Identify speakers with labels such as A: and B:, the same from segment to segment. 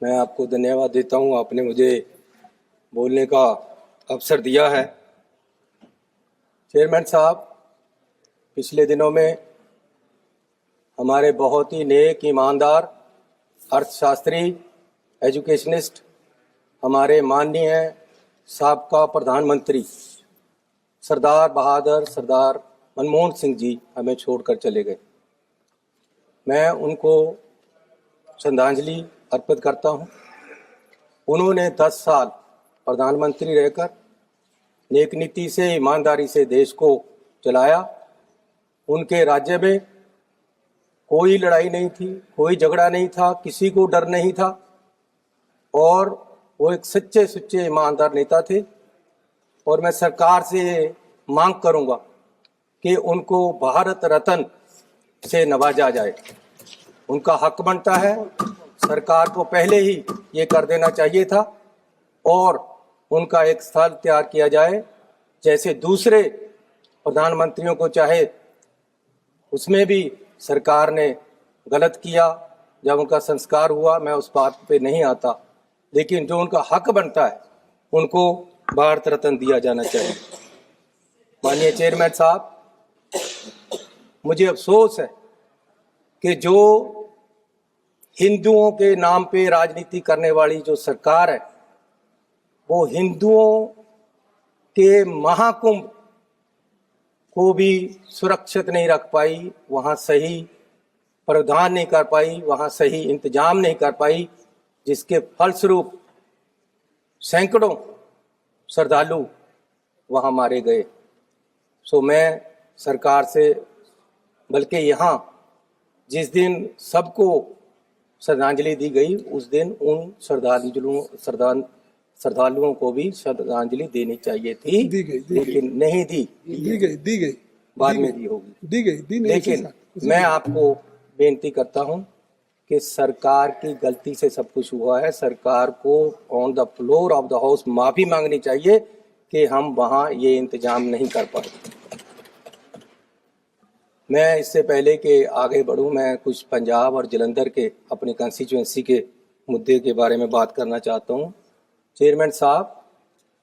A: मैं आपको धन्यवाद देता हूं, आपने मुझे बोलने का अवसर दिया है। चेयरमैन साहब, पिछले दिनों में हमारे बहुत ही नेक, ईमानदार अर्थशास्त्री, एजुकेशनिस्ट, हमारे माननीय साबका प्रधानमंत्री सरदार बहादुर सरदार मनमोहन सिंह जी हमें छोड़कर चले गए। मैं उनको श्रद्धांजलि अर्पित करता हूं। उन्होंने 10 साल प्रधानमंत्री रहकर नेक नीति से, ईमानदारी से देश को चलाया। उनके राज्य में कोई लड़ाई नहीं थी, कोई झगड़ा नहीं था, किसी को डर नहीं था और वो एक सच्चे सुच्चे ईमानदार नेता थे। और मैं सरकार से मांग करूंगा कि उनको भारत रत्न से नवाजा जाए। उनका हक बनता है, सरकार को पहले ही ये कर देना चाहिए था और उनका एक स्थल तैयार किया जाए, जैसे दूसरे प्रधानमंत्रियों को चाहे उसमें भी सरकार ने गलत किया जब उनका संस्कार हुआ, मैं उस बात पे नहीं आता, लेकिन जो उनका हक बनता है उनको भारत रत्न दिया जाना चाहिए। माननीय चेयरमैन साहब, मुझे अफसोस है कि जो हिंदुओं के नाम पे राजनीति करने वाली जो सरकार है, वो हिंदुओं के महाकुंभ को भी सुरक्षित नहीं रख पाई, वहाँ सही प्रावधान नहीं कर पाई, वहाँ सही इंतजाम नहीं कर पाई, जिसके फलस्वरूप सैकड़ों श्रद्धालु वहाँ मारे गए। सो मैं सरकार से, बल्कि यहाँ जिस दिन सबको श्रद्धांजलि दी गई, उस दिन उन श्रद्धालुओं को भी श्रद्धांजलि देनी चाहिए थी, लेकिन नहीं दी गई, बाद में दी होगी। लेकिन मैं आपको बेनती करता हूं कि सरकार की गलती से सब कुछ हुआ है। सरकार को on the floor of the house माफी मांगनी चाहिए कि हम वहां ये इंतजाम नहीं कर पाए। मैं इससे पहले कि आगे बढ़ूं, मैं कुछ पंजाब और जलंधर के अपनी कंस्टिट्यूएंसी के मुद्दे के बारे में बात करना चाहता हूं। चेयरमैन साहब,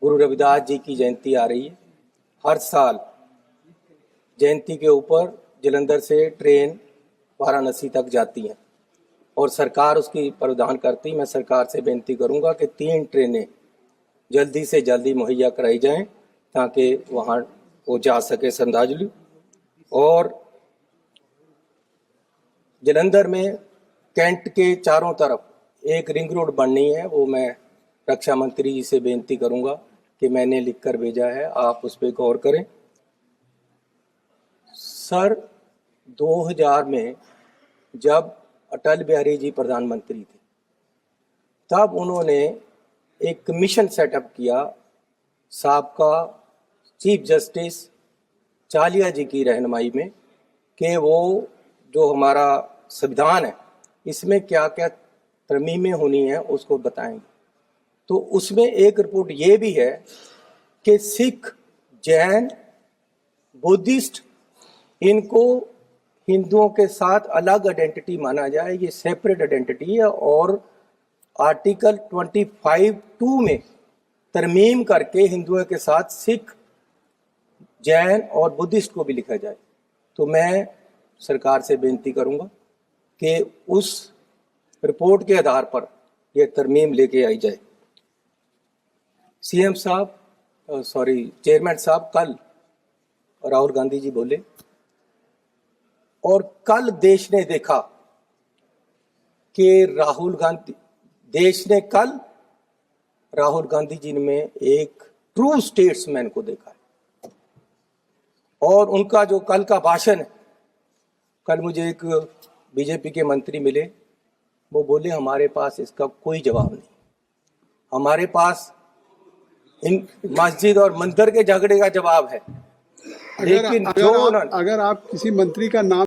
A: गुरु रविदास जी की जयंती आ रही है। हर साल जयंती के ऊपर जलंधर से ट्रेन वाराणसी तक जाती हैं और सरकार उसकी प्रावधान करती। मैं सरकार से बेनती करूंगा कि 3 ट्रेनें जल्दी से जल्दी मुहैया कराई जाएं ताकि वहां वो जा सके श्रद्धांजलि। और जलंधर में कैंट के चारों तरफ एक रिंग रोड बननी है, वो मैं रक्षा मंत्री जी से बेनती करूंगा कि मैंने लिखकर भेजा है, आप उस पर गौर करें। सर, 2000 में जब अटल बिहारी जी प्रधानमंत्री थे, तब उन्होंने एक कमीशन सेटअप किया साबका चीफ जस्टिस चालिया जी की रहनुमाई में कि वो जो हमारा संविधान है इसमें क्या क्या तरमीमें होनी है उसको बताएंगे। तो उसमें एक रिपोर्ट ये भी है कि सिख, जैन, बुद्धिस्ट, इनको हिंदुओं के साथ अलग आइडेंटिटी माना जाए, ये सेपरेट आइडेंटिटी है। और आर्टिकल 25(2) में तरमीम करके हिंदुओं के साथ सिख, जैन और बुद्धिस्ट को भी लिखा जाए। तो मैं सरकार से बेनती करूंगा कि उस रिपोर्ट के आधार पर यह तरमीम लेके आई जाए। सीएम साहब, चेयरमैन साहब, कल राहुल गांधी जी बोले और कल देश ने देखा कि राहुल गांधी जी में एक ट्रू स्टेट्समैन को देखा है। और उनका जो कल का भाषण है, कल मुझे एक बीजेपी के मंत्री मिले, वो बोले हमारे पास इसका कोई जवाब नहीं, हमारे पास इन मस्जिद और मंदिर के झगड़े का जवाब है। लेकिन
B: अगर आप किसी मंत्री का नाम